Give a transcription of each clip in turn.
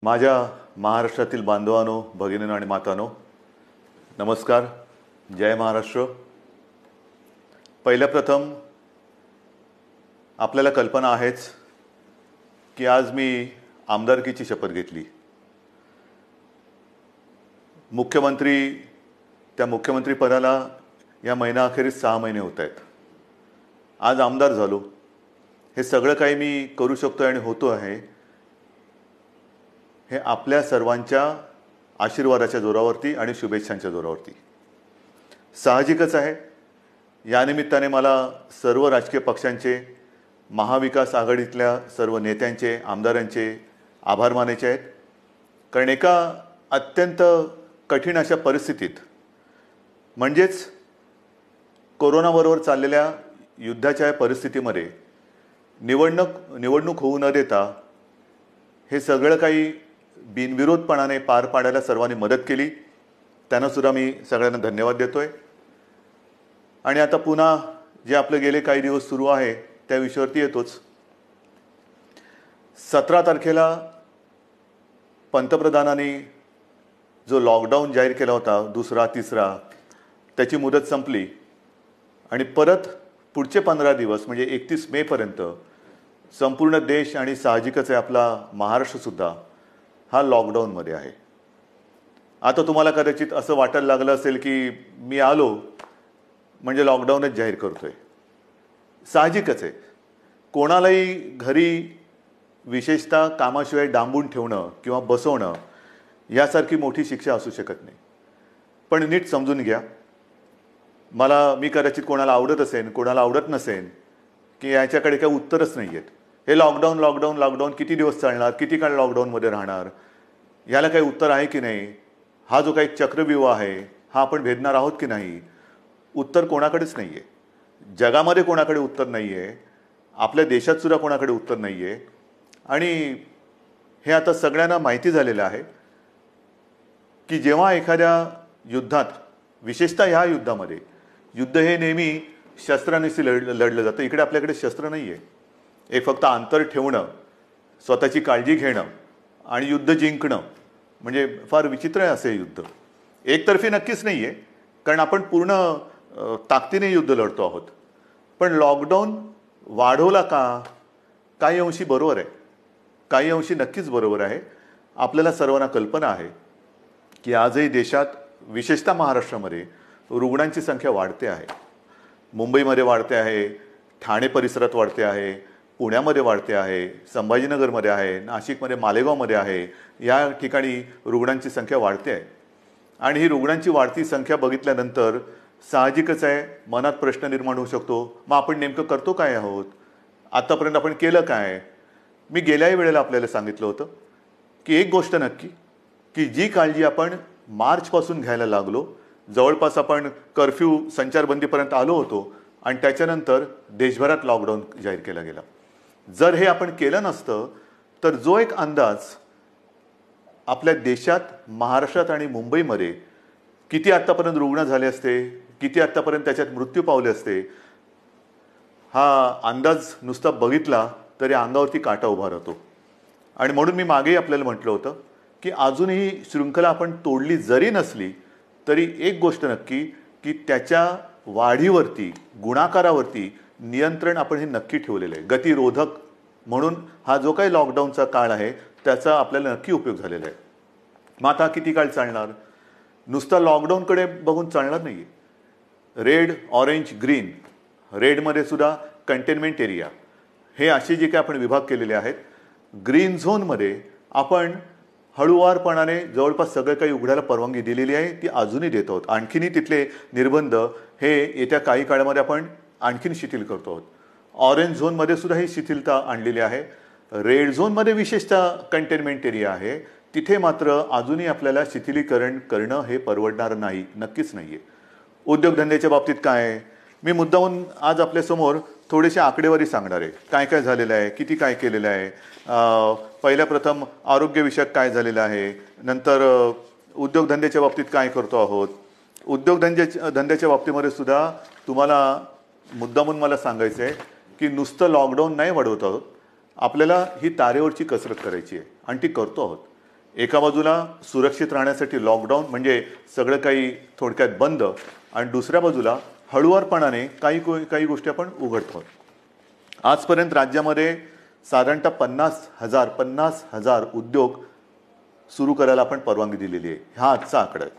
माझ्या महाराष्ट्रातील बांधवांनो, भगिनींनो आणि मातांनो, नमस्कार. जय महाराष्ट्र. पहिल्या प्रथम आपल्याला कल्पना आहेच की आज मी आमदारकीची शपथ घेतली. त्या मुख्यमंत्री पदाला या महिनाअखेरीस 6 महिने होत आहेत. आज आमदार झालो. हे सगळं काही मी करू शकतो आणि होतो आहे हे आपल्या सर्वांच्या आशीर्वादाच्या जोरावरती आणि शुभेच्छांच्या जोरावरती. साहजिकच आहे, या निमित्ताने मला सर्व राजकीय पक्षांचे, महाविकास आघाडीतल्या सर्व नेत्यांचे, आमदारांचे आभार मानायचे आहेत. कारण एका अत्यंत कठीण अशा परिस्थितीत, म्हणजेच कोरोनाबरोबर चाललेल्या युद्धाच्या परिस्थितीमध्ये निवडणूक होऊ न देता हे सगळं काही बिनविरोधपणाने पार पाडायला सर्वांनी मदत केली. त्यांना सुद्धा मी सगळ्यांना धन्यवाद देतोय. आणि आता पुन्हा जे आपले गेले काही दिवस सुरू आहे त्या विषयावरती येतोच. 17 तारखेला पंतप्रधानांनी जो लॉकडाऊन जाहीर केला होता, दुसरा तिसरा, त्याची मुदत संपली आणि परत पुढचे 15 दिवस म्हणजे 31 मे पर्यंत संपूर्ण देश आणि साहजिकच आहे आपला महाराष्ट्रसुद्धा हा लॉकडाऊनमध्ये आहे. आता तुम्हाला कदाचित असं वाटायला लागलं असेल की मी आलो म्हणजे लॉकडाऊनच जाहीर करतोय. साहजिकच आहे, कोणालाही घरी विशेषतः कामाशिवाय डांबून ठेवणं किंवा बसवणं यासारखी मोठी शिक्षा असू शकत नाही. पण नीट समजून घ्या, मी कदाचित कोणाला आवडत असेल, कोणाला आवडत नसेल की याच्याकडे काही उत्तरच नाही आहेत. हे लॉकडाऊन लॉकडाऊन लॉकडाऊन किती दिवस चालणार, किती काळ लॉकडाऊनमध्ये राहणार, याला काही उत्तर आहे की नाही, हा जो काही चक्रव्यूह आहे हा आपण भेदणार आहोत की नाही, उत्तर कोणाकडेच नाही आहे. जगामध्ये कोणाकडे उत्तर नाही आहे, आपल्या देशातसुद्धा कोणाकडे उत्तर नाही आहे. आणि हे आता सगळ्यांना माहिती झालेलं आहे की जेव्हा एखाद्या युद्धात, विशेषतः ह्या युद्धामध्ये, युद्ध हे नेहमी शस्त्रांनीच लढलं जातं. इकडे आपल्याकडे शस्त्र नाही आहे. एक फक्त अंतर ठेवणं, स्वतःची काळजी घेणं आणि युद्ध जिंकणं, म्हणजे फार विचित्र आहे असे युद्ध. एकतर्फी नक्कीच नाही आहे, कारण आपण पूर्ण ताकदीने युद्ध लढतो आहोत. पण लॉकडाऊन वाढवला का? काही अंशी बरोबर आहे, काही अंशी नक्कीच बरोबर आहे. आपल्याला सर्वांना कल्पना आहे की आजही देशात, विशेषतः महाराष्ट्रामध्ये रुग्णांची संख्या वाढते आहे. मुंबईमध्ये वाढते आहे, ठाणे परिसरात वाढते आहे, पुण्यामध्ये वाढते आहे, संभाजीनगरमध्ये आहे, नाशिकमध्ये, मालेगावमध्ये आहे. या ठिकाणी रुग्णांची संख्या वाढते आहे. आणि ही रुग्णांची वाढती संख्या बघितल्यानंतर साहजिकच आहे मनात प्रश्न निर्माण होऊ शकतो, मग आपण नेमकं करतो काय आहोत, आतापर्यंत आपण केलं काय? मी गेल्याही वेळेला आपल्याला सांगितलं होतं की एक गोष्ट नक्की, की जी काळजी आपण मार्चपासून घ्यायला लागलो, जवळपास आपण कर्फ्यू, संचारबंदीपर्यंत आलो होतो आणि त्याच्यानंतर देशभरात लॉकडाऊन जाहीर केला गेला. जर हे आपण केलं नसतं तर जो एक अंदाज आपल्या देशात, महाराष्ट्रात आणि मुंबईमध्ये किती आत्तापर्यंत रुग्ण झाले असते, किती आत्तापर्यंत त्याच्यात मृत्यू पावले असते, हा अंदाज नुसता बघितला तरी अंगावरती काटा उभा राहतो. आणि म्हणून मी मागेही आपल्याला म्हटलं होतं की अजूनही शृंखला आपण तोडली जरी नसली तरी एक गोष्ट नक्की, की त्याच्या वाढीवरती, गुणाकारावरती नियंत्रण आपण हे नक्की ठेवलेलं आहे. गतिरोधक म्हणून हा जो काही लॉकडाऊनचा काळ आहे त्याचा आपल्याला नक्की उपयोग झालेला आहे. मग आता किती काळ चालणार? नुसता लॉकडाऊनकडे बघून चालणार नाही. रेड, ऑरेंज, ग्रीन, रेडमध्ये सुद्धा कंटेनमेंट एरिया, हे असे जे काही आपण विभाग केलेले आहेत. ग्रीन झोनमध्ये आपण हळूवारपणाने जवळपास सगळं काही उघडायला परवानगी दिलेली आहे, ती अजूनही देत आहोत. आणखीनही तिथले निर्बंध हे येत्या काही काळामध्ये आपण आणखीन शिथिल करतो आहोत. ऑरेंज झोनमध्ये सुद्धा ही शिथिलता आणलेली आहे. रेड झोनमध्ये विशेषतः कंटेनमेंट एरिया आहे, तिथे मात्र अजूनही आपल्याला शिथिलीकरण करणं हे परवडणार नाही, नक्कीच नाही आहे. उद्योगधंद्याच्या बाबतीत काय आहे? मी मुद्दामून आज आपल्यासमोर थोडेसे आकडेवारी सांगणार आहे, काय काय झालेलं आहे, किती काय केलेलं आहे. पहिल्या प्रथम आरोग्यविषयक काय झालेलं आहे, नंतर उद्योगधंद्याच्या बाबतीत काय करतो आहोत. उद्योगधंद्याच्या बाबतीमध्ये सुद्धा तुम्हाला मुद्दामून मला सांगायचं आहे की नुसतं लॉकडाऊन नाही वाढवत आहोत, आपल्याला ही तारेवरची कसरत करायची आहे आणि ती करतो आहोत. एका बाजूला सुरक्षित राहण्यासाठी लॉकडाऊन म्हणजे सगळं काही थोडक्यात बंद, आणि दुसऱ्या बाजूला हळुवारपणाने काही गोष्टी आपण उघडतो. आजपर्यंत राज्यामध्ये साधारणतः 50,000 उद्योग सुरू करायला आपण परवानगी दिलेली आहे. हा आजचा आकडा आहे.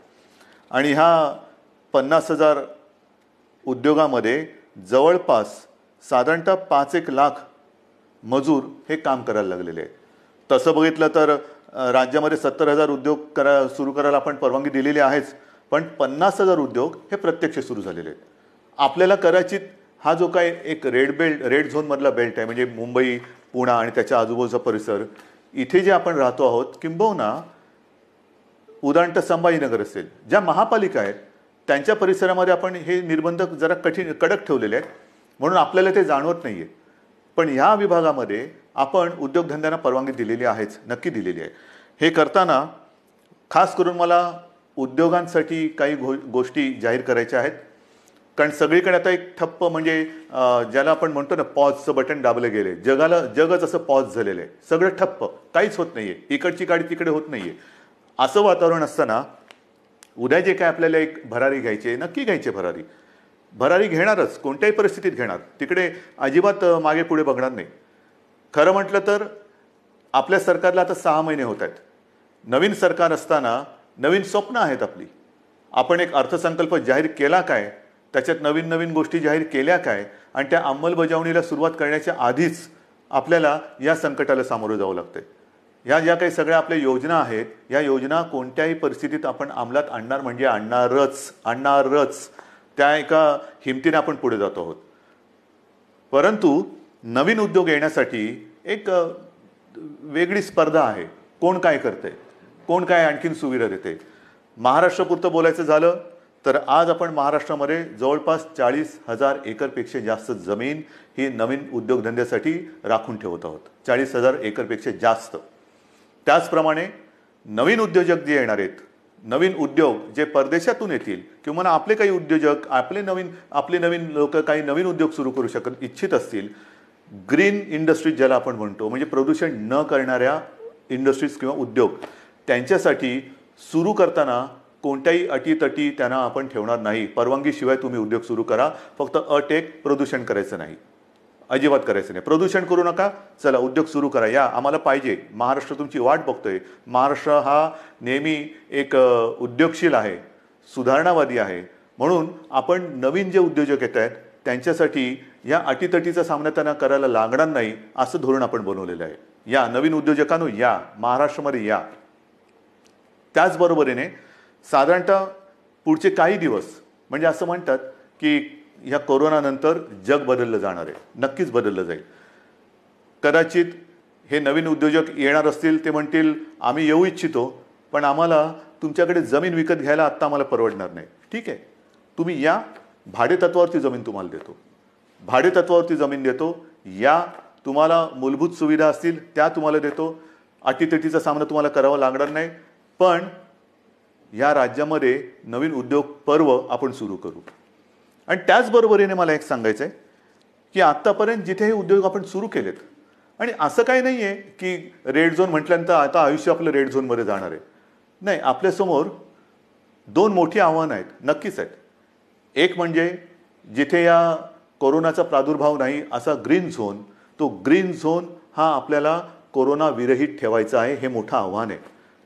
आणि ह्या 50,000 उद्योगामध्ये जवळपास साधारणतः 5-1 लाख मजूर हे काम करायला लागलेले आहेत. तसं बघितलं तर राज्यामध्ये 70,000 उद्योग सुरू करायला आपण परवानगी दिलेली आहेच, पण 50,000 उद्योग हे प्रत्यक्ष सुरू झालेले आहेत. आपल्याला कदाचित हा जो काय एक रेड झोनमधला बेल्ट आहे, म्हणजे मुंबई, पुणे आणि त्याच्या आजूबाजूचा परिसर, इथे जे आपण राहतो आहोत, किंबहुना उदाहरणतः संभाजीनगर असेल, ज्या महापालिका आहेत त्यांच्या परिसरामध्ये आपण हे निर्बंध जरा कडक ठेवलेले आहेत, म्हणून आपल्याला ते जाणवत नाही आहे. पण ह्या विभागामध्ये आपण उद्योगधंद्यांना परवानगी दिलेली आहेच, नक्की दिलेली आहे. हे करताना खास करून मला उद्योगांसाठी काही गोष्टी जाहीर करायच्या आहेत. कारण सगळीकडे आता एक ठप्प, म्हणजे ज्याला आपण म्हणतो ना, पॉजचं बटन दाबले गेले. जगच असं पॉज झालेलं आहे. सगळं ठप्प, काहीच होत नाहीये, इकडची गाडी तिकडे होत नाहीये. असं वातावरण असताना उद्या जे काय आपल्याला एक भरारी घ्यायची, नक्की घ्यायची भरारी घेणारच, कोणत्याही परिस्थितीत घेणार. तिकडे अजिबात मागे पुढे बघणार नाही. खरं म्हटलं तर आपल्या सरकारला आता 6 महिने होत आहेत. नवीन सरकार असताना नवीन स्वप्न आहेत आपली. आपण एक अर्थसंकल्प जाहीर केला काय, त्याच्यात नवीन गोष्टी जाहीर केल्या काय, आणि त्या अंमलबजावणीला सुरुवात करण्याच्या आधीच आपल्याला या संकटाला सामोरं जावं लागतंय. ह्या ज्या काही सगळ्या आपल्या योजना आहेत, या योजना कोणत्याही परिस्थितीत आपण अंमलात आणणार म्हणजे आणणारच. त्या एका हिमतीने आपण पुढे जातो आहोत. परंतु नवीन उद्योग येण्यासाठी एक वेगळी स्पर्धा आहे. कोण काय करते, कोण काय आणखीन सुविधा देते. महाराष्ट्रापुरतं बोलायचं झालं तर आज आपण महाराष्ट्रामध्ये जवळपास 40,000 एकरपेक्षा जास्त जमीन ही नवीन उद्योगधंद्यासाठी राखून ठेवत आहोत. 40,000 एकरपेक्षा जास्त. त्याचप्रमाणे नवीन उद्योजक जे येणार आहेत, नवीन उद्योग जे परदेशातून येतील, किंवा आपले काही उद्योजक आपले नवीन लोक काही नवीन उद्योग सुरू करू इच्छित असतील, ग्रीन इंडस्ट्रीज ज्याला आपण म्हणतो, म्हणजे प्रदूषण न करणाऱ्या इंडस्ट्रीज किंवा उद्योग, त्यांच्यासाठी सुरू करताना कोणत्याही अटीतटी त्यांना आपण ठेवणार नाही. परवानगीशिवाय तुम्ही उद्योग सुरू करा. फक्त अट एक, प्रदूषण करायचं नाही, अजिबात करायचं नाही. प्रदूषण करू नका, चला उद्योग सुरू करा, या आम्हाला पाहिजे. महाराष्ट्र तुमची वाट बघतोय. महाराष्ट्र हा नेहमी एक उद्योगशील आहे, सुधारणावादी आहे. म्हणून आपण नवीन जे उद्योजक येत आहेत त्यांच्यासाठी या अटीतटीचा सामना त्यांना करायला लागणार नाही, असं धोरण आपण बनवलेलं आहे. या नवीन उद्योजकांनो, या महाराष्ट्रामध्ये या. त्याचबरोबरीने साधारणतः पुढचे काही दिवस, म्हणजे असं म्हणतात की ह्या कोरोनानंतर जग बदललं जाणार आहे. नक्कीच बदललं जाईल. कदाचित हे नवीन उद्योजक येणार असतील, ते म्हणतील आम्ही येऊ इच्छितो, पण आम्हाला तुमच्याकडे जमीन विकत घ्यायला आत्ता आम्हाला परवडणार नाही. ठीक आहे, तुम्ही या, भाडेतत्वावरती जमीन तुम्हाला देतो, भाडेतत्वावरती जमीन देतो. या, तुम्हाला मूलभूत सुविधा असतील त्या तुम्हाला देतो. अटीतटीचा सामना तुम्हाला करावा लागणार नाही. पण या राज्यामध्ये नवीन उद्योग पर्व आपण सुरू करू. आणि त्याचबरोबरीने मला एक सांगायचं आहे की आत्तापर्यंत जिथे हे उद्योग आपण सुरू केलेत, आणि असं काही नाही आहे की रेड झोन म्हटल्यानंतर आता आयुष्य आपलं रेड झोनमध्ये जाणार आहे. नाही, आपल्यासमोर 2 मोठी आव्हानं आहेत, नक्कीच आहेत. एक म्हणजे जिथे या कोरोनाचा प्रादुर्भाव नाही असा ग्रीन झोन, तो ग्रीन झोन हा आपल्याला कोरोना विरहित ठेवायचा आहे. हे मोठं आव्हान आहे.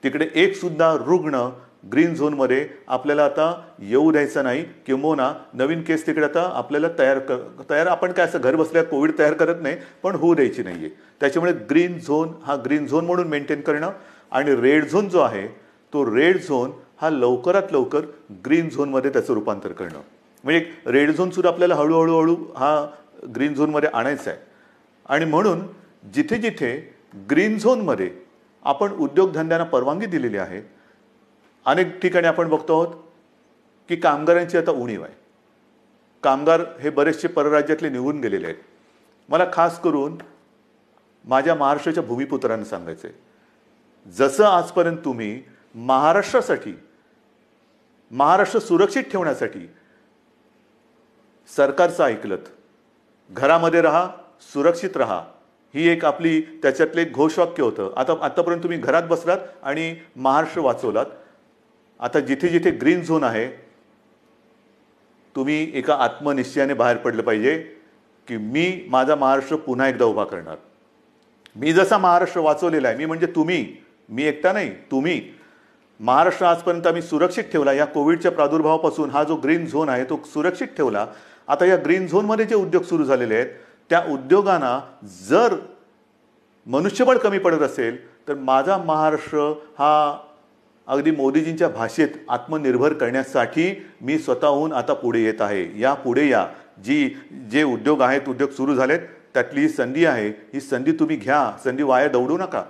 तिकडे एक सुद्धा रुग्ण ग्रीन झोनमध्ये आपल्याला आता येऊ द्यायचा नाही. किंबहुना नवीन केस तिकडे आता आपल्याला तयार आपण काय असं घर बसल्या कोविड तयार करत नाही, पण होऊ द्यायची नाहीये. त्याच्यामुळे ग्रीन झोन हा ग्रीन झोन म्हणून मेंटेन करणं, आणि रेड झोन जो आहे तो रेड झोन हा लवकरात लवकर ग्रीन झोनमध्ये त्याचं रूपांतर करणं. म्हणजे रेड झोन सुद्धा आपल्याला हळूहळू हा ग्रीन झोनमध्ये आणायचा आहे. आणि म्हणून जिथे जिथे ग्रीन झोनमध्ये आपण उद्योगधंद्यांना परवानगी दिलेली आहे, अनेक ठिकाणी आपण बघतो आहोत की कामगारांची आता उणीव आहे. कामगार हे बरेचसे परराज्यातले निघून गेलेले आहेत. मला खास करून माझ्या महाराष्ट्राच्या भूमिपुत्रांना सांगायचं आहे, जसं आजपर्यंत तुम्ही महाराष्ट्रासाठी, महाराष्ट्र सुरक्षित ठेवण्यासाठी सरकारचं ऐकलत, घरामध्ये राहा, सुरक्षित राहा, ही एक आपली त्याच्यातले एक घोषवाक्य होतं. आतापर्यंत तुम्ही घरात बसलात आणि महाराष्ट्र वाचवलात. आता जिथे जिथे ग्रीन झोन आहे, तुम्ही एका आत्मनिश्चयाने बाहेर पडलं पाहिजे की मी माझा महाराष्ट्र पुन्हा एकदा उभा करणार. मी जसा महाराष्ट्र वाचवलेला आहे, मी म्हणजे तुम्ही, मी एकटा नाही, तुम्ही. महाराष्ट्र आजपर्यंत आम्ही सुरक्षित ठेवला. या कोविडच्या प्रादुर्भावापासून हा जो ग्रीन झोन आहे तो सुरक्षित ठेवला. आता या ग्रीन झोनमध्ये जे उद्योग सुरू झालेले आहेत त्या उद्योगांना जर मनुष्यबळ कमी पडत असेल तर माझा महाराष्ट्र हा अगदी मोदीजींच्या भाषेत आत्मनिर्भर करण्यासाठी मी स्वतःहून आता पुढे येत आहे. या पुढे या. जे उद्योग आहेत, उद्योग सुरू झालेत, त्यातली ही संधी आहे. ही संधी तुम्ही घ्या. संधी वाया दौडू नका.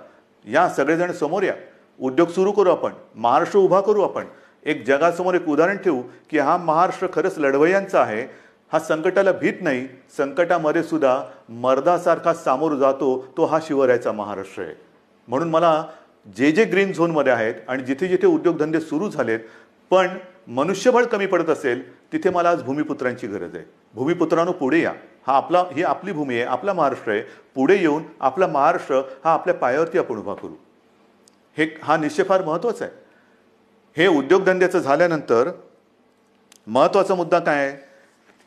या सगळेजण समोर या. उद्योग सुरू करू आपण. महाराष्ट्र उभा करू आपण. एक जगासमोर एक उदाहरण ठेवू की हा महाराष्ट्र खरंच लढवय्यांचा आहे. हा संकटाला भीत नाही. संकटामध्ये सुद्धा मर्दासारखा सामोर जातो. तो हा शिवरायाचा महाराष्ट्र आहे. म्हणून मला जे ग्रीन झोनमध्ये आहेत आणि जिथे जिथे उद्योगधंदे सुरू झालेत पण मनुष्यबळ कमी पडत असेल तिथे मला आज भूमिपुत्रांची गरज आहे. भूमिपुत्रांनो पुढे या. ही आपली भूमी आहे, आपला महाराष्ट्र आहे. पुढे येऊन आपला महाराष्ट्र हा आपल्या पायावरती आपण उभा करू. हा निश्चय फार महत्त्वाचा आहे. हे उद्योगधंद्याचं झाल्यानंतर महत्त्वाचा मुद्दा काय आहे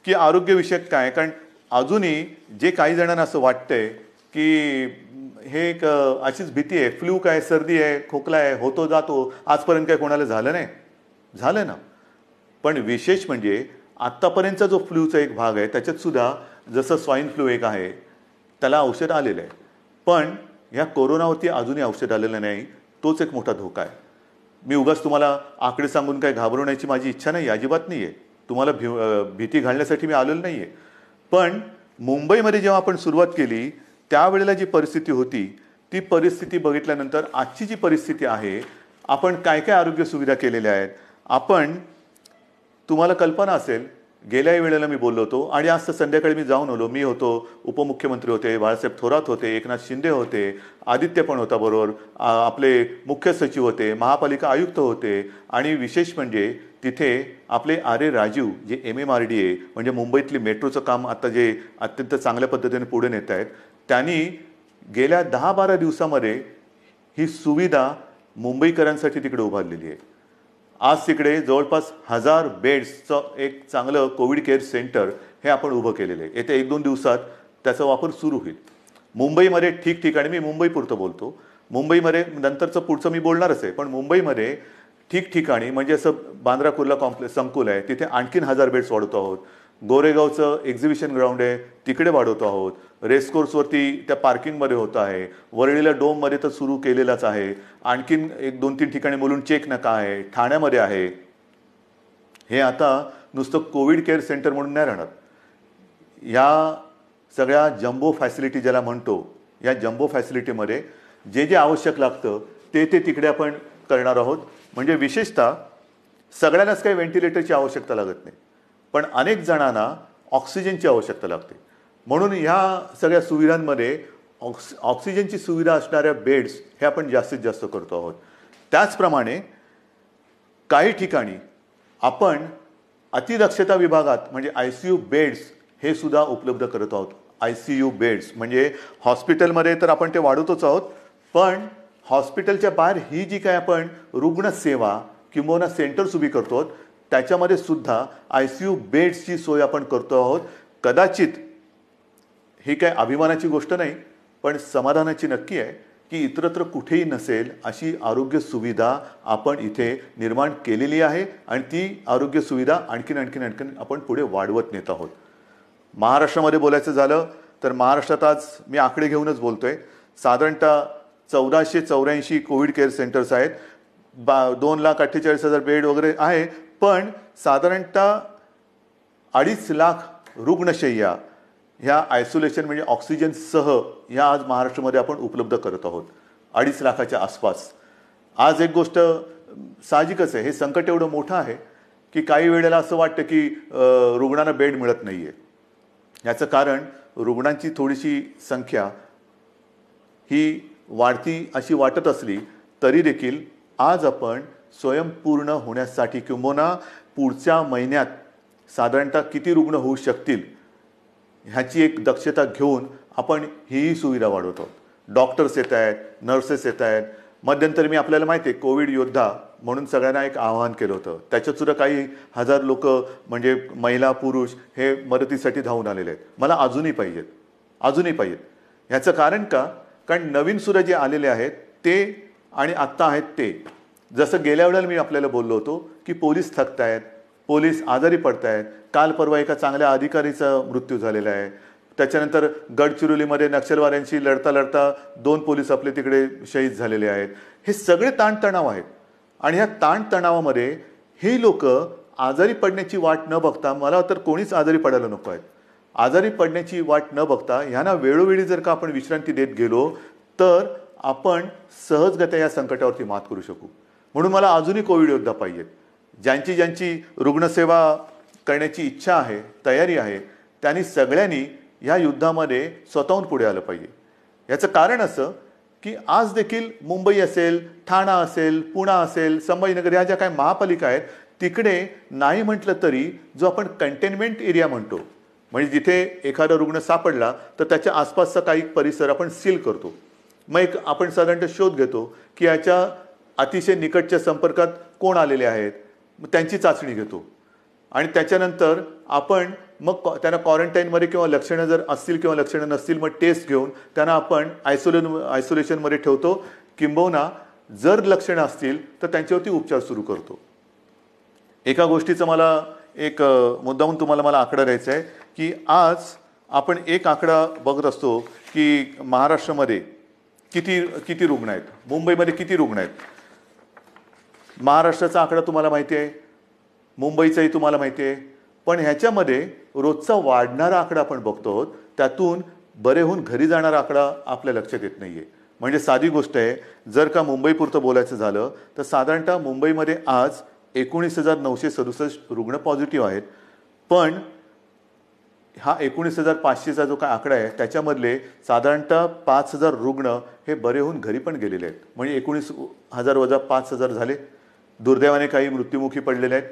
की आरोग्यविषयक काय. कारण अजूनही जे काही जणांना असं वाटतंय की हे एक अशीच भीती आहे, फ्लू काय, सर्दी आहे, खोकला आहे, होतो जातो, आजपर्यंत काय कोणाला झालं नाही. झालं ना. पण विशेष म्हणजे आत्तापर्यंतचा जो फ्लूचा एक भाग आहे त्याच्यात सुद्धा जसं स्वाईन फ्लू एक आहे त्याला औषध आलेलं आहे. पण ह्या कोरोनावरती अजूनही औषध आलेलं नाही. तोच एक मोठा धोका आहे. मी उगाच तुम्हाला आकडे सांगून काय घाबरवण्याची माझी इच्छा नाही, अजिबात नाही आहे. तुम्हाला भीती घालण्यासाठी मी आलेलो नाही आहे. पण मुंबईमध्ये जेव्हा आपण सुरुवात केली त्यावेळेला जी परिस्थिती होती ती परिस्थिती बघितल्यानंतर आजची जी परिस्थिती आहे, आपण काय काय आरोग्य सुविधा केलेल्या आहेत. तुम्हाला कल्पना असेल, गेल्याही वेळेला मी बोललो होतो आणि आज तर संध्याकाळी मी जाऊन आलो. मी होतो, उपमुख्यमंत्री होते, बाळासाहेब थोरात होते, एकनाथ शिंदे होते, आदित्य पण होता बरोबर, आपले मुख्य सचिव होते, महापालिका आयुक्त होते आणि विशेष म्हणजे तिथे आपले आर.ए. राजीव जे MMRDA म्हणजे मुंबईतली मेट्रोचं काम आता जे अत्यंत चांगल्या पद्धतीने पुढे नेत आहेत, त्यांनी गेल्या 10-12 दिवसामध्ये ही सुविधा मुंबईकरांसाठी तिकडे उभारलेली आहे. आज तिकडे जवळपास 1000 बेड्सचं एक चांगलं कोविड केअर सेंटर हे आपण उभं केलेलं आहे. येत्या 1-2 दिवसात त्याचा वापर सुरू होईल. मुंबईमध्ये ठिकठिकाणी, मी मुंबईपुरतं बोलतो, मुंबईमध्ये नंतरचं पुढचं मी बोलणारच आहे, पण मुंबईमध्ये ठिकठिकाणी म्हणजे असं बांद्रा कुर्ला कॉम्प्लेक्स संकुल आहे तिथे आणखीन 1000 बेड्स वाढवतो आहोत. गोरेगावचं एक्झिबिशन ग्राउंड आहे तिकडे वाढवतो आहोत. रेसकोर्सवरती त्या पार्किंगमध्ये होत आहे. वरळीला डोममध्ये तर सुरू केलेलाच आहे. आणखीन 1-2-3 ठिकाणी मुलुंड चेक नाका आहे, ठाण्यामध्ये आहे. हे आता नुसतं कोविड केअर सेंटर म्हणून नाही राहणार. या सगळ्या जम्बो फॅसिलिटी ज्याला म्हणतो, या जम्बो फॅसिलिटीमध्ये जे आवश्यक लागतं ते तिकडे आपण करणार आहोत. म्हणजे विशेषतः सगळ्यांनाच काही व्हेंटिलेटरची आवश्यकता लागत नाही, पण अनेक जणांना ऑक्सिजनची आवश्यकता लागते. म्हणून ह्या सगळ्या सुविधांमध्ये ऑक्सिजनची सुविधा असणाऱ्या बेड्स हे आपण जास्तीत जास्त करतो आहोत. त्याचप्रमाणे काही ठिकाणी आपण अतिदक्षता विभागात म्हणजे ICU बेड्स हे सुद्धा उपलब्ध करत आहोत. ICU बेड्स म्हणजे हॉस्पिटलमध्ये तर आपण ते वाढवतोच आहोत, पण हॉस्पिटलच्या बाहेर ही जी काय आपण रुग्णसेवा किंवा सेंटर्स उभी करतो त्याच्यामध्ये सुद्धा ICU बेड्सची सोय आपण करतो आहोत. कदाचित ही काय अभिमानाची गोष्ट नाही, पण समाधानाची नक्की आहे की इतरत्र कुठेही नसेल अशी आरोग्य सुविधा आपण इथे निर्माण केलेली आहे आणि ती आरोग्य सुविधा आणखीन आपण पुढे वाढवत नेत आहोत. महाराष्ट्रामध्ये बोलायचं झालं तर महाराष्ट्रात आज मी आकडे घेऊनच बोलतोय, साधारणतः 1484 कोविड केअर सेंटर्स आहेत. 2,48,000 बेड वगैरे आहे, पण साधारणतः 2.5 लाख रुग्णशय्या ह्या आयसोलेशन म्हणजे ऑक्सिजनसह ह्या आज महाराष्ट्रामध्ये आपण उपलब्ध करत आहोत. 2.5 लाखाच्या आसपास. आज एक गोष्ट साहजिकच आहे, हे संकट एवढं मोठं आहे की काही वेळेला असं वाटतं की रुग्णांना बेड मिळत नाही आहे. याचं कारण रुग्णांची थोडीशी संख्या ही वाढती अशी वाटत असली तरी देखील आज आपण स्वयंपूर्ण होण्यासाठी किंबहुना पुढच्या महिन्यात साधारणतः किती रुग्ण होऊ शकतील ह्याची एक दक्षता घेऊन आपण हीही सुविधा वाढवतो. डॉक्टर्स येत आहेत, नर्सेस येत आहेत. मध्यंतरी मी आपल्याला माहिती आहे कोविड योद्धा म्हणून सगळ्यांना एक आवाहन केलं होतं. त्याच्यात सुद्धा काही हजार लोक म्हणजे महिला पुरुष हे मदतीसाठी धावून आलेले आहेत. मला अजूनही पाहिजेत. ह्याचं कारण का? कारण नवीन सुद्धा जे आलेले आहेत ते आणि आत्ता आहेत ते, जसं गेल्या वेळेला मी आपल्याला बोललो होतो की पोलीस थकत आहेत, पोलीस आजारी पडत आहेत. काल परवा एका चांगल्या अधिकारीचा मृत्यू झालेला आहे. त्याच्यानंतर गडचिरोलीमध्ये नक्षलवाद्यांशी लढता लढता 2 पोलीस आपले तिकडे शहीद झालेले आहेत. हे सगळे ताणतणाव आहेत आणि ह्या ताणतणावामध्ये ही लोक आजारी पडण्याची वाट न बघता, मला तर कोणीच आजारी पडायला नको आहेत, आजारी पडण्याची वाट न बघता ह्यांना वेळोवेळी जर का आपण विश्रांती देत गेलो तर आपण सहजगत्या या संकटावरती मात करू शकू. म्हणून मला अजूनही कोविड योद्धा पाहिजेत. ज्यांची रुग्णसेवा करण्याची इच्छा आहे, तयारी आहे, त्यांनी सगळ्यांनी ह्या युद्धामध्ये स्वतःहून पुढे आलं पाहिजे. याचं कारण असं की आज देखील मुंबई असेल, ठाणा असेल, पुणा असेल, संभाजीनगर ह्या ज्या काही महापालिका आहेत तिकडे नाही म्हटलं तरी जो आपण कंटेनमेंट एरिया म्हणतो, म्हणजे जिथे एखादा रुग्ण सापडला तर त्याच्या आसपासचा काही परिसर आपण सील करतो. मग एक आपण साधारणतः शोध घेतो की याच्या अतिशय निकटच्या संपर्कात कोण आलेले आहेत, मग त्यांची चाचणी घेतो आणि त्याच्यानंतर आपण मग त्यांना क्वारंटाईनमध्ये किंवा लक्षणं जर असतील किंवा लक्षणं नसतील मग टेस्ट घेऊन त्यांना आपण आयसोलेशनमध्ये ठेवतो. किंबहुना जर लक्षणं असतील तर त्यांच्यावरती उपचार सुरू करतो. एका गोष्टीचं मला एक मुद्दाहून तुम्हाला मला आकडा द्यायचा आहे की आज आपण एक आकडा बघत असतो की महाराष्ट्रामध्ये किती रुग्ण आहेत, मुंबईमध्ये किती रुग्ण आहेत. महाराष्ट्राचा आकडा तुम्हाला माहिती आहे, मुंबईचाही तुम्हाला माहिती आहे, पण ह्याच्यामध्ये रोजचा वाढणारा आकडा आपण बघतो आहोत. त्यातून बरे होऊन घरी जाणारा आकडा आपल्या लक्षात येत नाहीये. म्हणजे साधी गोष्ट आहे, जर का मुंबईपुरतं बोलायचं झालं तर साधारणतः मुंबईमध्ये आज 19,967 रुग्ण पॉझिटिव्ह आहेत. पण हा 19,500चा जो काय आकडा आहे त्याच्यामधले साधारणतः 5,000 रुग्ण हे बरे होऊन घरी पण गेलेले आहेत. म्हणजे 19,000 वजा 5,000 झाले. दुर्दैवाने काही मृत्युमुखी पडलेले आहेत.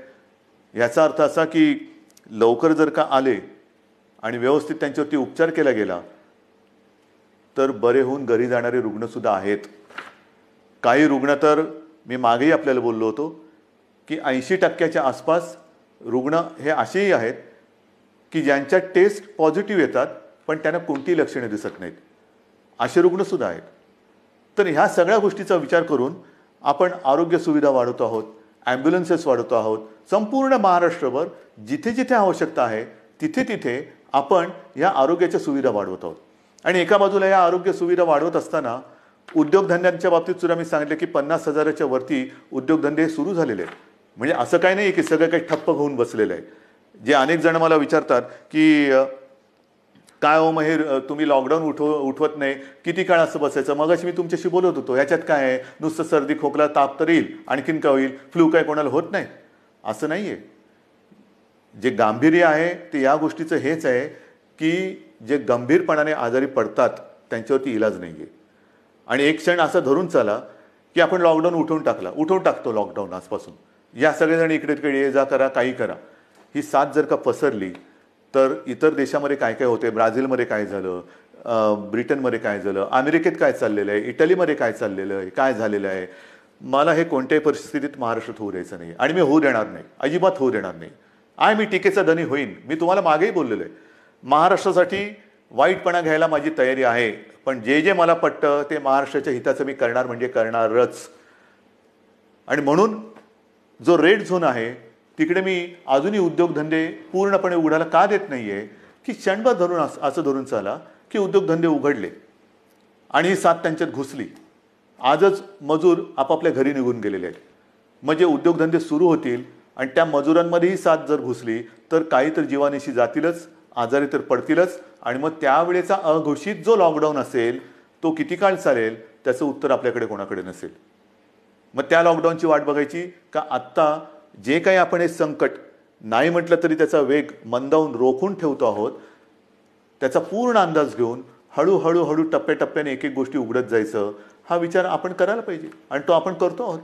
याचा अर्थ असा की लवकर जर का आले आणि व्यवस्थित त्यांच्यावरती उपचार केला गेला तर बरे होऊन घरी जाणारे रुग्णसुद्धा आहेत. काही रुग्ण तर मी मागेही आपल्याला बोललो होतो की 80% आसपास रुग्ण हे असेही आहेत की ज्यांच्या टेस्ट पॉझिटिव्ह येतात पण त्यांना कोणतीही लक्षणे दिसत नाहीत. असे रुग्णसुद्धा आहेत. तर ह्या सगळ्या गोष्टीचा विचार करून आपण आरोग्य सुविधा वाढवतो आहोत, ॲम्ब्युलन्सेस वाढवतो आहोत. संपूर्ण महाराष्ट्रभर जिथे जिथे आवश्यकता आहे तिथे तिथे आपण या आरोग्याच्या सुविधा वाढवत आहोत. आणि एका बाजूला या आरोग्य सुविधा वाढवत असताना उद्योगधंद्यांच्या बाबतीत सुद्धा मी सांगितलं की 50,000च्या वरती उद्योगधंदे सुरू झालेले आहेत. म्हणजे असं काही नाही की सगळं काही ठप्प होऊन बसलेलं आहे. जे अनेक जण मला विचारतात की काय हो महेर, तुम्ही लॉकडाऊन उठवत नाही, किती काळ असं बसायचं. मगाशी मी तुमच्याशी बोलत होतो, ह्याच्यात काय आहे, नुसतं सर्दी खोकला ताप तर येईल, आणखीन काय होईल, फ्लू काय कोणाला होत नाही असं नाही आहे. जे गांभीर्य आहे ते या गोष्टीचं हेच आहे की जे गंभीरपणाने आजारी पडतात त्यांच्यावरती इलाज नाही आहे. आणि एक क्षण असा धरून चाला की आपण लॉकडाऊन उठवून टाकतो लॉकडाऊन आजपासून. या सगळेजण इकडे तिकडे ये जा करा, काही करा. ही साथ जर का पसरली तर इतर देशामध्ये काय काय होते, ब्राझीलमध्ये काय झालं, ब्रिटनमध्ये काय झालं, अमेरिकेत काय चाललेलं आहे, इटलीमध्ये काय चाललेलं आहे, काय झालेलं आहे. मला हे कोणत्याही परिस्थितीत महाराष्ट्रात होऊ द्यायचं नाही आणि मी होऊ देणार नाही, अजिबात होऊ देणार नाही. मी टीकेचा धनी होईन. मी तुम्हाला मागेही बोललेलो आहे, महाराष्ट्रासाठी वाईटपणा घ्यायला माझी तयारी आहे. पण जे जे मला पटतं ते महाराष्ट्राच्या हिताचं मी करणार म्हणजे करणारच. आणि म्हणून जो रेड झोन आहे तिकडे मी अजूनही उद्योगधंदे पूर्णपणे उघडायला का देत नाहीये की क्षणभर धरून असं धरून चाला की उद्योगधंदे उघडले आणि ही साथ त्यांच्यात घुसली. आजच मजूर आपापल्या घरी निघून गेलेले आहेत. म्हणजे उद्योगधंदे सुरू होतील आणि त्या मजुरांमध्येही साथ जर घुसली तर काही तर जीवानिशी जातीलच, आजारी तर पडतीलच. आणि मग त्यावेळेचा अघोषित जो लॉकडाऊन असेल तो किती काळ चालेल त्याचं उत्तर आपल्याकडे कोणाकडे नसेल. मग त्या लॉकडाऊनची वाट बघायची का आत्ता जे काही आपण हे संकट नाही म्हटलं तरी त्याचा वेग मंदावून रोखून ठेवतो आहोत, त्याचा पूर्ण अंदाज घेऊन हळूहळू टप्प्याटप्प्याने एक एक गोष्टी उघडत जायचं, हा विचार आपण करायला पाहिजे आणि तो आपण करतो आहोत.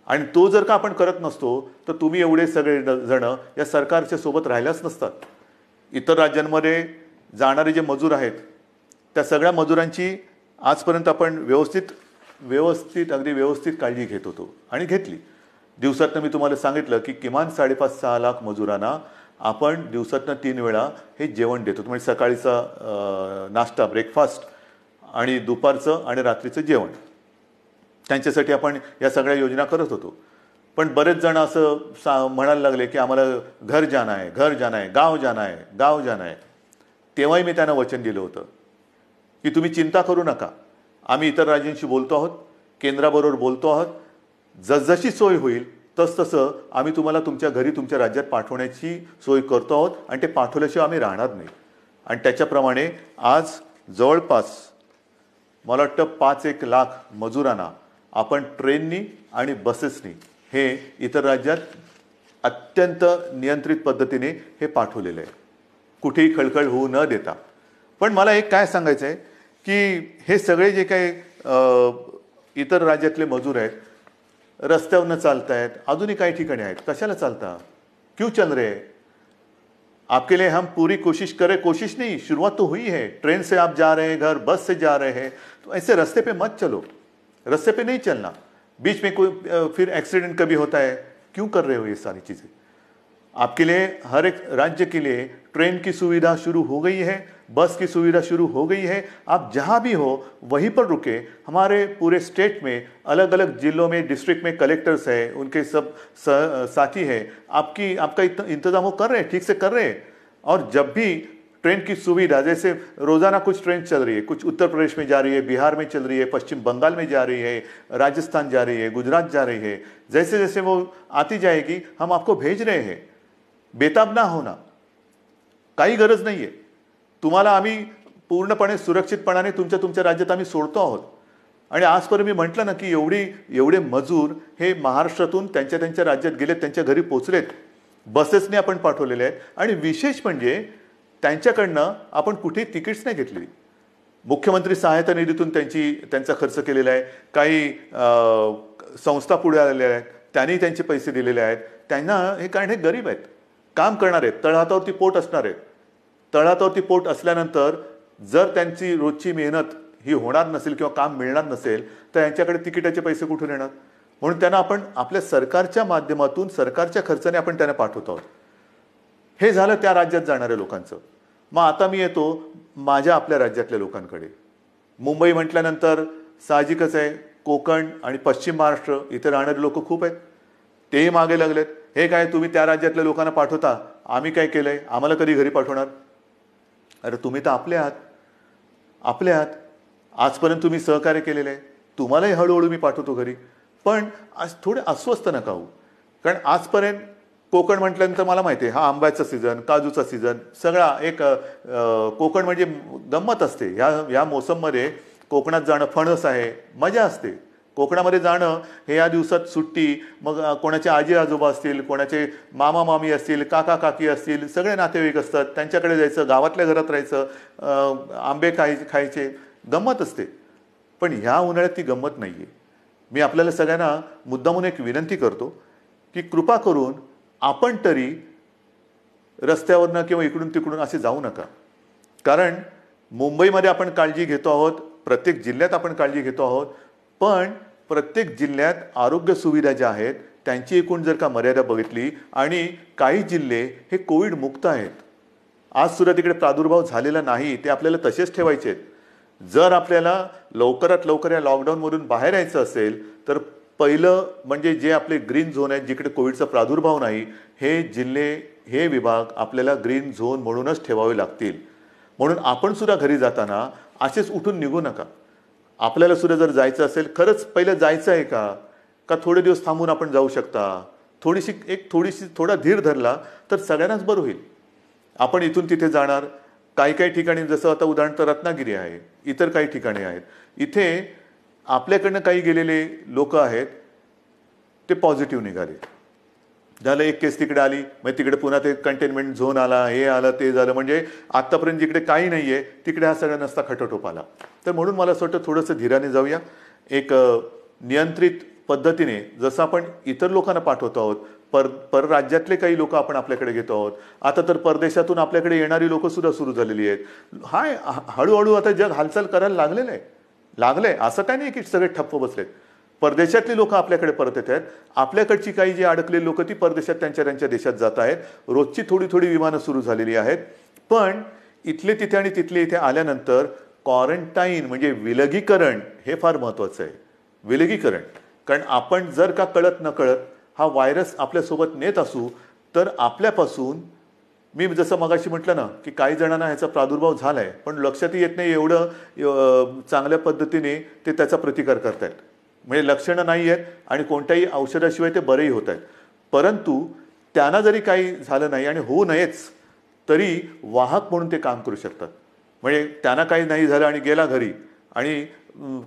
आणि तो जर का आपण करत नसतो तर तुम्ही एवढे सगळे जण या सरकारच्या सोबत राहिल्याच नसतात. इतर राज्यांमध्ये जाणारे जे मजूर आहेत त्या सगळ्या मजुरांची आजपर्यंत आपण अगदी व्यवस्थित काळजी घेत होतो आणि घेतली. दिवसातनं मी तुम्हाला सांगितलं की किमान 5.5-6 लाख मजुरांना आपण दिवसातनं 3 वेळा हे जेवण देतो. म्हणजे सकाळीचा नाश्ता, ब्रेकफास्ट आणि दुपारचं आणि रात्रीचं जेवण, त्यांच्यासाठी आपण या सगळ्या योजना करत होतो. पण बरेच जण असं म्हणायला लागले की आम्हाला घर जाना आहे, गाव जाना आहे. तेव्हाही मी त्यांना वचन दिलं होतं की तुम्ही चिंता करू नका, आम्ही इतर राज्यांशी बोलतो आहोत, केंद्राबरोबर बोलतो आहोत. जसजशी सोय होईल तसतसं आम्ही तुम्हाला तुमच्या घरी, तुमच्या राज्यात पाठवण्याची सोय करतो आहोत आणि ते पाठवल्याशिवाय आम्ही राहणार नाही. आणि त्याच्याप्रमाणे आज जवळपास मला वाटतं 5-1 लाख मजुरांना आपण ट्रेननी आणि बसेसनी हे इतर राज्यात अत्यंत नियंत्रित पद्धतीने हे पाठवलेलं आहे, कुठेही खळखळ होऊ न देता. पण मला एक काय सांगायचं आहे की हे सगळे जे काही इतर राज्यातले मजूर आहेत, रस्त्यावरनं चालत आहेत, अजूनही काही ठिकाणी आहेत, कशाला चालता, क्यों चल रहे? आपके लिए हम पूरी कोशिश नहीं, शुरुआत तो हुई है. ट्रेन से आप जा रहे हैं घर, बस से जा रहे हैं, तो ऐसे रास्ते पे मत चलो, रास्ते पे नहीं चलना. बीच में कोई फिर एक्सीडेंट कभी होता है, क्यों कर रहे हो ये सारी चीज़ें? आपके लिए हर एक राज्य के लिए ट्रेन की सुविधा शुरू हो गई है, बस की सुविधा शुरू हो गई है. आप जहाँ भी हो वहीं पर रुके. हमारे पूरे स्टेट में अलग अलग जिलों में, डिस्ट्रिक्ट में कलेक्टर्स हैं, उनके सब साथी हैं, आपका इंतजाम वो कर रहे हैं, ठीक से कर रहे हैं. और जब भी ट्रेन की सुविधा, जैसे रोज़ाना कुछ ट्रेन चल रही है, कुछ उत्तर प्रदेश में जा रही है, बिहार में चल रही है, पश्चिम बंगाल में जा रही है, राजस्थान जा रही है, गुजरात जा रही है, जैसे जैसे वो आती जाएगी हम आपको भेज रहे हैं. बेताब ना होना, काही गरज नाही आहे. तुम्हाला आम्ही पूर्णपणे सुरक्षितपणाने तुमच्या राज्यात आम्ही सोडतो आहोत. आणि आजपर्यंत मी म्हटलं ना की एवढे मजूर हे महाराष्ट्रातून त्यांच्या राज्यात गेलेत, त्यांच्या घरी पोचलेत, बसेसने आपण पाठवलेले आहेत. आणि विशेष म्हणजे त्यांच्याकडनं आपण कुठेही तिकीट्स नाही घेतलेली. मुख्यमंत्री सहायता निधीतून त्यांचा खर्च केलेला आहे. काही संस्था पुढे आलेल्या आहेत, त्यांनी त्यांचे पैसे दिलेले आहेत. त्यांना हे, कारण हे गरीब आहेत, काम करणार आहेत, तळहातावरती पोट असणार आहेत. तळहातावरती पोट असल्यानंतर जर त्यांची रोजची मेहनत ही होणार नसेल किंवा काम मिळणार नसेल तर यांच्याकडे तिकिटाचे पैसे कुठून येणार? म्हणून त्यांना आपण आपल्या सरकारच्या माध्यमातून, सरकारच्या खर्चाने आपण त्यांना पाठवत आहोत. हे झालं त्या राज्यात जाणाऱ्या लोकांचं. मग आता मी येतो माझ्या आपल्या राज्यातल्या लोकांकडे. मुंबई म्हटल्यानंतर साहजिकच आहे, कोकण आणि पश्चिम महाराष्ट्र इथे राहणारे लोक खूप आहेत. तेही मागे लागलेत. हे काय तुम्ही त्या राज्यातल्या लोकांना पाठवता, आम्ही काय केलंय, आम्हाला कधी घरी पाठवणार? अरे तुम्ही तर आपले आहात. आजपर्यंत तुम्ही सहकार्य केलेलं आहे, तुम्हालाही हळूहळू मी पाठवतो घरी. पण आज थोडे अस्वस्थ नका होऊ. कारण आजपर्यंत कोकण म्हटल्यानंतर मला माहिती आहे, हा आंब्याचा सीझन, काजूचा सीझन, सगळा एक कोकण म्हणजे गंमत असते. ह्या मोसममध्ये कोकणात जाणं, फणस आहे, मजा असते. कोकणामध्ये जाणं हे या दिवसात सुट्टी, मग कोणाचे आजी आजोबा असतील, कोणाचे मामा मामी असतील, काका काकी असतील, सगळे नातेवाईक असतात, त्यांच्याकडे जायचं, गावातल्या घरात राहायचं, आंबे खायचे, गंमत असते. पण ह्या उन्हाळ्यात ती गंमत नाही आहे. मी आपल्याला सगळ्यांना मुद्दामून एक विनंती करतो की कृपा करून आपण तरी रस्त्यावरनं किंवा इकडून तिकडून असे जाऊ नका. कारण मुंबईमध्ये आपण काळजी घेतो आहोत, प्रत्येक जिल्ह्यात आपण काळजी घेतो आहोत, पण प्रत्येक जिल्ह्यात आरोग्य सुविधा ज्या आहेत त्यांची एकूण जर का मर्यादा बघितली, आणि काही जिल्हे हे कोविड मुक्त आहेत, आज सुद्धा तिकडे प्रादुर्भाव झालेला नाही, ते आपल्याला तसेच ठेवायचे आहेत. जर आपल्याला लवकरात लवकर या लॉकडाऊनमधून बाहेर यायचं असेल तर पहिलं म्हणजे जे आपले ग्रीन झोन आहेत, जिकडे कोविडचा प्रादुर्भाव नाही, हे जिल्हे, हे विभाग आपल्याला ग्रीन झोन म्हणूनच ठेवावे लागतील. म्हणून आपण सुद्धा घरी जाताना असेच उठून निघू नका. आपल्याला सुद्धा जर जायचं असेल, खरंच पहिलं जायचं आहे का थोडे दिवस थांबून आपण जाऊ शकता, थोडा धीर धरला तर सगळ्यांनाच बरं होईल. आपण इथून तिथे जाणार, काही ठिकाणी जसं आता उदाहरण तर रत्नागिरी आहे, इतर काही ठिकाणी आहेत, इथे आपल्याकडनं काही गेलेले लोक आहेत, ते पॉझिटिव्ह निघाले. झालं, एक केस तिकडे आली, मग तिकडे पुन्हा ते कंटेनमेंट झोन आला, हे आलं, ते झालं. म्हणजे आत्तापर्यंत जिकडे काही नाही आहे तिकडे हा सगळा नसता खटोटोप आला. तर म्हणून मला असं वाटतं थोडंसं धीराने जाऊया, एक नियंत्रित पद्धतीने जसं आपण इतर लोकांना पाठवतो आहोत, परराज्यातले काही लोक आपण आपल्याकडे घेतो आहोत, आता तर परदेशातून आपल्याकडे येणारी लोक सुद्धा सुरू झालेली आहेत. हळूहळू आता जग हालचाल करायला लागलंय. असं काही नाही की सगळे ठप्प बसलेत. परदेशातली लोक आपल्याकडे परत येत आहेत. आपल्याकडची काही जी अडकलेली लोक ती परदेशात त्यांच्या देशात जात आहेत. रोजची थोडी विमानं सुरू झालेली आहेत. पण इथले तिथे आणि तिथले इथे आल्यानंतर क्वारंटाईन म्हणजे विलगीकरण हे फार महत्वाचं आहे. विलगीकरण, कारण आपण जर का कळत नकळत हा व्हायरस आपल्यासोबत नेत असू तर आपल्यापासून, मी जसं मगाशी म्हटलं ना की काही जणांना ह्याचा प्रादुर्भाव झालाय पण लक्षातही येत नाही एवढं चांगल्या पद्धतीने ते त्याचा प्रतिकार करतायत. म्हणजे लक्षणं नाही आहेत आणि कोणत्याही औषधाशिवाय ते बरेही होत आहेत. परंतु त्यांना जरी काही झालं नाही आणि होऊ नयेच तरी वाहक म्हणून ते काम करू शकतात. म्हणजे त्यांना काही नाही झालं आणि गेला घरी आणि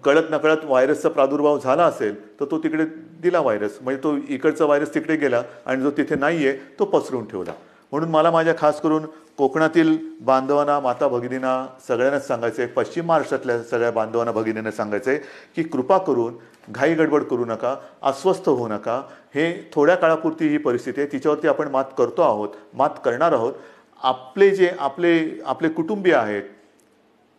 कळत नकळत व्हायरसचा प्रादुर्भाव झाला असेल तर तो तिकडे दिला व्हायरस, म्हणजे तो इकडचा व्हायरस तिकडे गेला आणि जो तिथे नाहीये तो पसरवून ठेवला. म्हणून मला माझ्या खास करून कोकणातील बांधवांना, माता भगिनींना सगळ्यांनाच सांगायचं आहे, पश्चिम महाराष्ट्रातल्या सगळ्या बांधवांना भगिनींना सांगायचं आहे की कृपा करून घाई गडबड करू नका, अस्वस्थ होऊ नका. हे थोड्या काळापुरती ही परिस्थिती आहे, तिच्यावरती आपण मात करतो आहोत, मात करणार आहोत. आपले कुटुंबीय आहेत,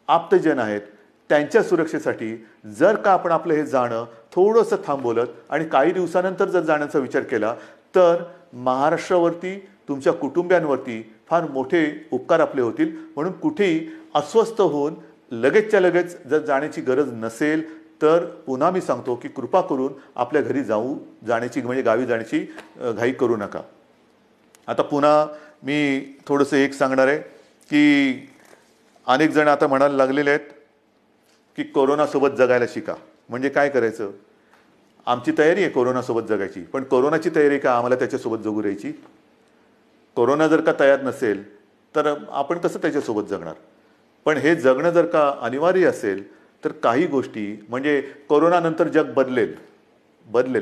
आप्तजन आहेत, त्यांच्या सुरक्षेसाठी जर का आपण आपलं हे जाणं थोडंसं थांबवलं आणि काही दिवसानंतर जर जाण्याचा विचार केला तर महाराष्ट्रावरती, तुमच्या कुटुंबियांवरती फार मोठे उपकार आपले होतील. म्हणून कुठेही अस्वस्थ होऊन लगेचच्या लगेच जर जाण्याची गरज नसेल तर पुन्हा मी सांगतो की कृपा करून आपल्या घरी जाण्याची म्हणजे गावी जाण्याची घाई करू नका. आता पुन्हा मी थोडंसं एक सांगणार आहे की अनेक जण आता म्हणायला लागलेले आहेत की कोरोनासोबत जगायला शिका. म्हणजे काय करायचं? आमची तयारी आहे कोरोनासोबत जगायची, पण कोरोनाची तयारी का आम्हाला त्याच्यासोबत जगू द्यायची? कोरोना जर का तयार नसेल तर आपण कसं त्याच्यासोबत जगणार? पण हे जगणं जर का अनिवार्य असेल तर काही गोष्टी, म्हणजे कोरोनानंतर जग बदलेल,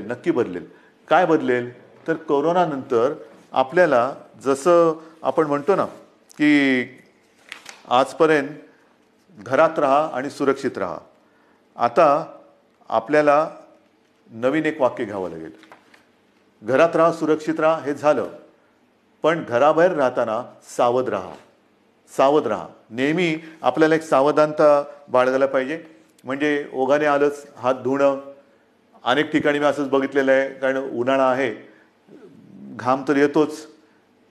नक्की बदलेल. काय बदलेल? तर कोरोनानंतर आपल्याला जसं आपण म्हणतो ना की आजपर्यंत घरात राहा आणि सुरक्षित राहा, आता आपल्याला नवीन एक वाक्य घ्यावं लागेल. घरात राहा, सुरक्षित राहा हे झालं, पण घराबाहेर राहताना सावध राहा. नेहमी आपल्याला एक सावधानता बाळगायला पाहिजे. म्हणजे ओघाने आलंच हात धुणं. अनेक ठिकाणी मी असंच बघितलेलं आहे, कारण उन्हाळा आहे, घाम तर येतोच,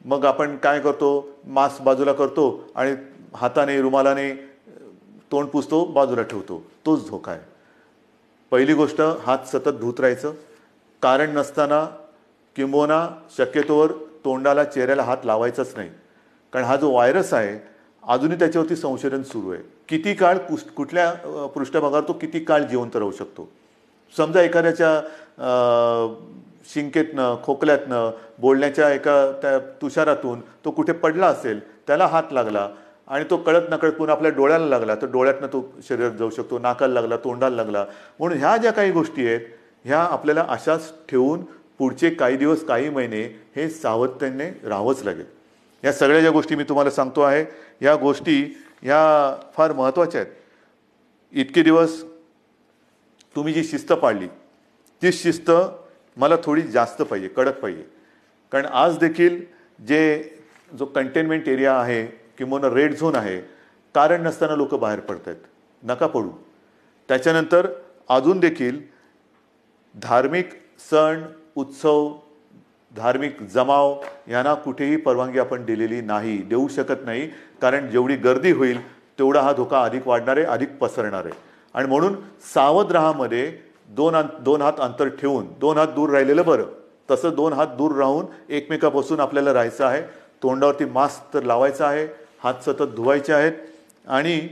मग आपण काय करतो, मास्क बाजूला करतो आणि हाताने रुमालाने तोंड पुसतो, बाजूला ठेवतो. तोच धोका आहे. पहिली गोष्ट, हात सतत धुत राहायचं. कारण नसताना किंबहुना शक्यतोवर तोंडाला, चेहऱ्याला हात लावायचाच नाही. कारण हा जो व्हायरस आहे अजूनही त्याच्यावरती संशोधन सुरू आहे. किती काळ कुठल्या पृष्ठभागावर तो किती काळ जिवंत राहू शकतो. समजा एखाद्याच्या शिंकेतनं, खोकल्यातनं, बोलण्याच्या एका त्या तुषारातून तो कुठे पडला असेल, त्याला हात लागला आणि तो कळत नकळत पुन्हा आपल्या डोळ्याला लागला तर डोळ्यातनं तो शरीरात जाऊ शकतो, नाकाला लागला, तोंडाला लागला. म्हणून ह्या ज्या काही गोष्टी आहेत ह्या आपल्याला अशाच ठेवून पुढचे काही दिवस, काही महिने हे सावधतेने राहावंच लागेल. या सगळ्या ज्या गोष्टी मी तुम्हाला सांगतो आहे, या गोष्टी ह्या फार महत्त्वाच्या आहेत. इतके दिवस तुम्ही जी शिस्त पाळली ती शिस्त मला थोडी जास्त पाहिजे, कडक पाहिजे. कारण आज देखील जो कंटेनमेंट एरिया आहे किंवा रेड झोन आहे, कारण नसताना लोक बाहेर पडत आहेत. नका पडू. त्याच्यानंतर अजून देखील धार्मिक सण, उत्सव, धार्मिक जमाव यांना कुठेही परवानगी आपण दिलेली नाही, देऊ शकत नाही. कारण जेवढी गर्दी होईल तेवढा हा धोका अधिक वाढणार आहे, अधिक पसरणार आहे. आणि म्हणून सावध राहामध्ये दोन हात अंतर ठेवून 2 हात दूर राहिलेलं बरं. तसं 2 हात दूर राहून एकमेकापासून आपल्याला राहायचं आहे. तोंडावरती मास्क तर लावायचा आहे, हात सतत धुवायचे आहेत. आणि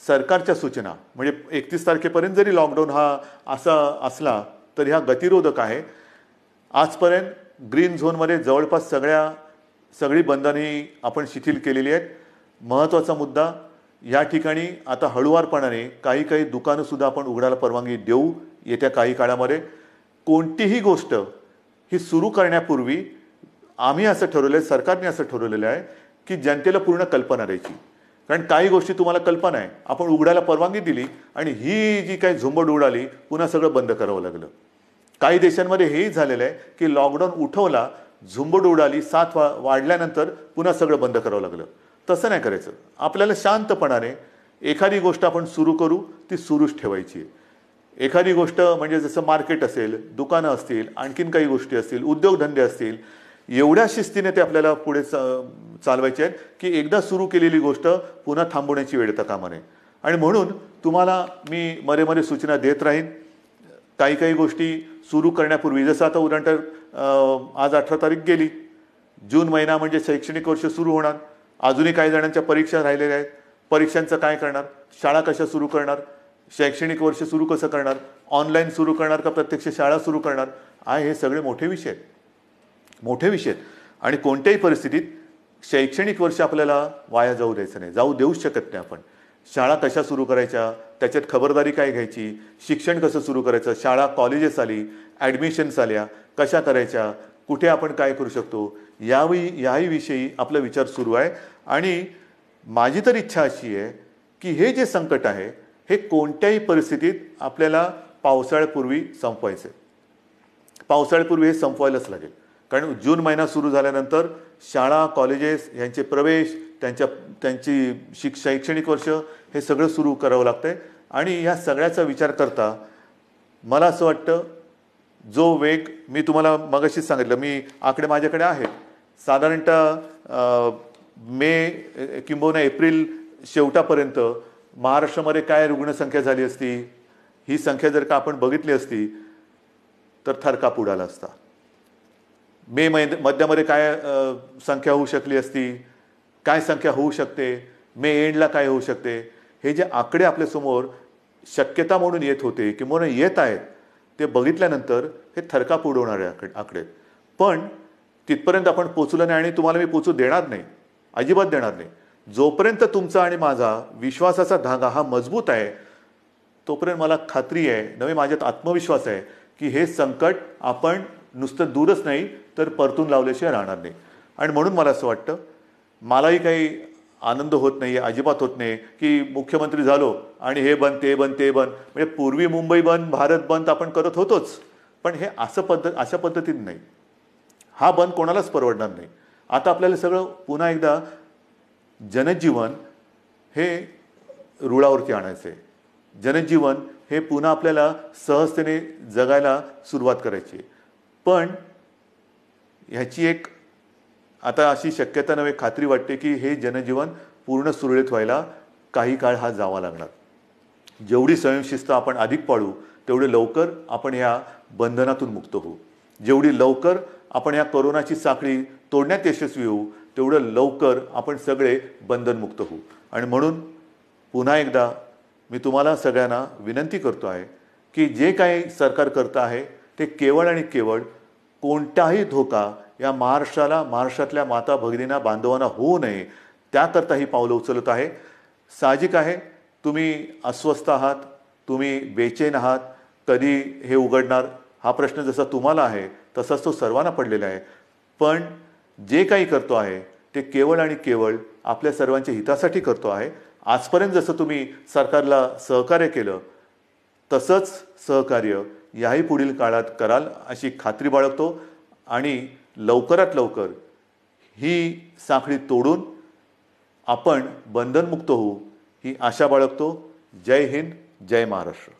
सरकारच्या सूचना, म्हणजे 31 तारखेपर्यंत जरी लॉकडाऊन हा असा असला तर ह्या गतिरोधक आहे. आजपर्यंत ग्रीन झोनमध्ये जवळपास सगळी बंधने आपण शिथिल केलेली आहेत. महत्त्वाचा मुद्दा, या ठिकाणी आता हळूवारपणाने काही दुकानंसुद्धा आपण उघडायला परवानगी देऊ येत्या काही काळामध्ये. कोणतीही गोष्ट ही सुरू करण्यापूर्वी आम्ही असं ठरवलं आहे, सरकारने असं ठरवलेलं आहे की जनतेला पूर्ण कल्पना द्यायची. कारण काही गोष्टी तुम्हाला कल्पना आहे, आपण उघडायला परवानगी दिली आणि ही जी काही झुंबड उडाली पुन्हा सगळं बंद करावं लागलं. काही देशांमध्ये हेही झालेलं आहे की लॉकडाऊन उठवला, झुंबड उडाली, साथ वाढल्यानंतर पुन्हा सगळं बंद करावं लागलं. तसं नाही करायचं. आपल्याला शांतपणाने एखादी गोष्ट आपण सुरू करू, ती सुरूच ठेवायची आहे. एखादी गोष्ट म्हणजे जसं मार्केट असेल, दुकानं असतील, आणखीन काही गोष्टी असतील, उद्योगधंदे असतील, एवढ्या शिस्तीने ते आपल्याला पुढे चालवायचे आहेत की एकदा सुरू केलेली गोष्ट पुन्हा थांबवण्याची वेळ येता कामा नये. आणि म्हणून तुम्हाला मी मध्ये सूचना देत राहीन. काही काही गोष्टी सुरू करण्यापूर्वी, जसं आता उदाहरणार्थ आज 18 तारीख गेली, जून महिना म्हणजे शैक्षणिक वर्ष सुरू होणार. अजूनही काही जणांच्या परीक्षा राहिलेल्या आहेत. परीक्षांचं काय करणार, शाळा कशा सुरू करणार, शैक्षणिक वर्ष सुरू कसं करणार, ऑनलाईन सुरू करणार का प्रत्यक्ष शाळा सुरू करणार, हे सगळे मोठे विषय आहेत. मोठे विषय आहेत. आणि कोणत्याही परिस्थितीत शैक्षणिक वर्ष आपल्याला वाया जाऊ द्यायचं नाही, जाऊ देऊच शकत नाही आपण. शाळा कशा सुरू करायच्या, त्याच्यात खबरदारी काय घ्यायची, शिक्षण कसं सुरू करायचं, शाळा कॉलेजेस आली, ॲडमिशन्स आल्या, कशा करायच्या, कुठे आपण काय करू शकतो, याही विषयी आपला विचार सुरू आहे. आणि माझी तर इच्छा अशी आहे की हे जे संकट आहे हे कोणत्याही परिस्थितीत आपल्याला पावसाळ्यापूर्वी संपवायचं आहे. पावसाळ्यापूर्वी हे संपवायलाच लागेल. कारण जून महिना सुरू झाल्यानंतर शाळा, कॉलेजेस यांचे प्रवेश, त्यांची शैक्षणिक वर्ष हे सगळं सुरू करावं लागतंय. आणि या सगळ्याचा विचार करता मला असं वाटतं, जो वेग मी तुम्हाला मगाशीच सांगितलं, मी आकडे माझ्याकडे आहेत, साधारणतः मे किंबहुना एप्रिल शेवटापर्यंत महाराष्ट्रामध्ये काय रुग्णसंख्या झाली असती, ही संख्या जर का आपण बघितली असती तर थरकाप उडाला असता. मे मध्यामध्ये काय संख्या होऊ शकली असती, काय संख्या होऊ शकते, मे एंडला काय होऊ शकते, हे जे आकडे आपल्यासमोर शक्यता म्हणून येत होते किंवा येत आहेत, ते बघितल्यानंतर हे थरकाप उडवणारे आकडे. पण तिथपर्यंत आपण पोचलो नाही आणि तुम्हाला मी पोचू देणार नाही, अजिबात देणार नाही. जोपर्यंत तुमचा आणि माझा विश्वासाचा धागा हा मजबूत आहे, तोपर्यंत मला खात्री आहे, नवे माझ्यात आत्मविश्वास आहे की हे संकट आपण नुसतं दूरच नाही तर परतून लावल्याशिवाय राहणार नाही. आणि म्हणून मला असं वाटतं, मलाही काही आनंद होत नाही, अजिबात होत नाही की मुख्यमंत्री झालो आणि हे बंद ते बंद ते बंद. म्हणजे पूर्वी मुंबई बंद, भारत बंद आपण करत होतोच, पण हे अशा पद्धतीने नाही. हा बंद कोणालाच परवडणार नाही. आता आपल्याला सगळं पुन्हा एकदा जनजीवन हे रुळावरती आणायचं आहे. जनजीवन हे पुन्हा आपल्याला सहजतेने जगायला सुरुवात करायची. पण ह्याची एक आता अशी शक्यता नव्हे, खात्री वाटते की हे जनजीवन पूर्ण सुरळीत व्हायला काही काळ हा जावा लागणार. जेवढी स्वयंशिस्त आपण अधिक पाळू, तेवढे लवकर आपण ह्या बंधनातून मुक्त होऊ. जेवढी लवकर आपण या कोरोनाची साखळी तोडण्यात यशस्वी होऊ, तेवढं लवकर आपण सगळे बंधनमुक्त होऊ. आणि म्हणून पुन्हा एकदा मी तुम्हाला सगळ्यांना विनंती करतो आहे की जे काही सरकार करतं आहे ते केवळ आणि केवळ कोणताही धोका या महाराष्ट्राला, महाराष्ट्रातल्या माता भगिनींना, बांधवांना होऊ नये, त्याकरता ही पावलं उचलत आहे. साहजिक आहे, तुम्ही अस्वस्थ आहात, तुम्ही बेचैन आहात, कधी हे उघडणार हा प्रश्न जसा तुम्हाला आहे तसाच तो सर्वांना पडलेला आहे. पण जे काही करतो आहे ते केवळ आणि केवळ आपल्या सर्वांच्या हितासाठी करतो आहे. आजपर्यंत जसं तुम्ही सरकारला सहकार्य केलं तसंच सहकार्य याही पुढील काळात कराल अशी खात्री बाळगतो. आणि लवकरात लवकर ही साखळी तोडून आपण बंधनमुक्त होऊ ही आशा बाळगतो. जय हिंद, जय महाराष्ट्र.